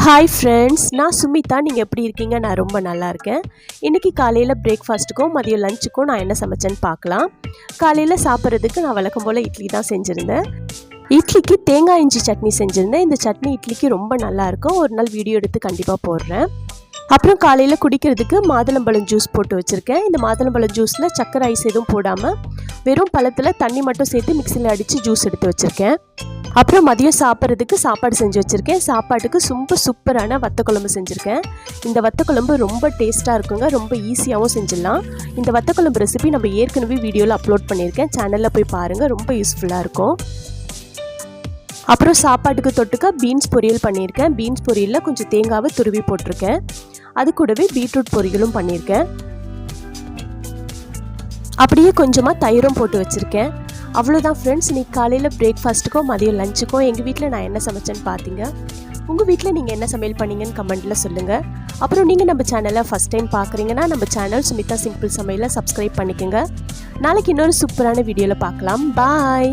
Hi friends, நான் சுமிதா. நீங்கள் எப்படி இருக்கீங்க? நான் ரொம்ப நல்லா இருக்கேன். இன்றைக்கி காலையில் பிரேக்ஃபாஸ்ட்டுக்கும் மதியம் லஞ்சுக்கும் நான் என்ன சமைச்சேன்னு பார்க்கலாம். காலையில் சாப்பிட்றதுக்கு நான் வழக்கம் போல் இட்லி தான் செஞ்சுருந்தேன். இட்லிக்கு தேங்காய் இஞ்சி சட்னி செஞ்சுருந்தேன். இந்த சட்னி இட்லிக்கு ரொம்ப நல்லாயிருக்கும். ஒரு நாள் வீடியோ எடுத்து கண்டிப்பாக போடுறேன். அப்புறம் காலையில் குடிக்கிறதுக்கு மாதுளம்பழம் ஜூஸ் போட்டு வச்சுருக்கேன். இந்த மாதுளம்பழம் ஜூஸில் சக்கரை ஐஸ் எதுவும் போடாமல் வெறும் பழத்தில் தண்ணி மட்டும் சேர்த்து மிக்சியில் அடித்து ஜூஸ் எடுத்து வச்சுருக்கேன். அப்புறம் மதியம் சாப்பிட்றதுக்கு சாப்பாடு செஞ்சு வச்சுருக்கேன். சாப்பாட்டுக்கு ரொம்ப சூப்பரான வத்தக்குழம்பு செஞ்சுருக்கேன். இந்த வத்தக்குழம்பு ரொம்ப டேஸ்ட்டாக இருக்குங்க. ரொம்ப ஈஸியாகவும் செஞ்சிடலாம். இந்த வத்தக்குழம்பு ரெசிபி நம்ம ஏற்கனவே வீடியோவில் அப்லோட் பண்ணியிருக்கேன். சேனலில் போய் பாருங்கள், ரொம்ப யூஸ்ஃபுல்லாக இருக்கும். அப்புறம் சாப்பாட்டுக்கு தொட்டுக்க பீன்ஸ் பொரியல் பண்ணியிருக்கேன். பீன்ஸ் பொரியலில் கொஞ்சம் தேங்காவை துருவி போட்டிருக்கேன். அது கூடவே பீட்ரூட் பொரியலும் பண்ணியிருக்கேன். அப்படியே கொஞ்சமாக தயிரும் போட்டு வச்சுருக்கேன். அவ்வளோதான் ஃப்ரெண்ட்ஸ். இன்றைக்கி காலையில் பிரேக்ஃபாஸ்ட்டுக்கும் மதியம் லஞ்சுக்கும் எங்கள் வீட்டில் நான் என்ன சமைச்சேன்னு பார்த்தீங்க. உங்கள் வீட்டில் நீங்கள் என்ன சமையல் பண்ணீங்கன்னு கமெண்ட்டில் சொல்லுங்கள். அப்புறம் நீங்கள் நம்ம சேனலை ஃபஸ்ட் டைம் பார்க்குறீங்கன்னா நம்ம சேனல் சுமிதா சிம்பிள் சமையலை சப்ஸ்கிரைப் பண்ணிக்கோங்க. நாளைக்கு இன்னொரு சூப்பரான வீடியோவில் பார்க்கலாம். பாய்.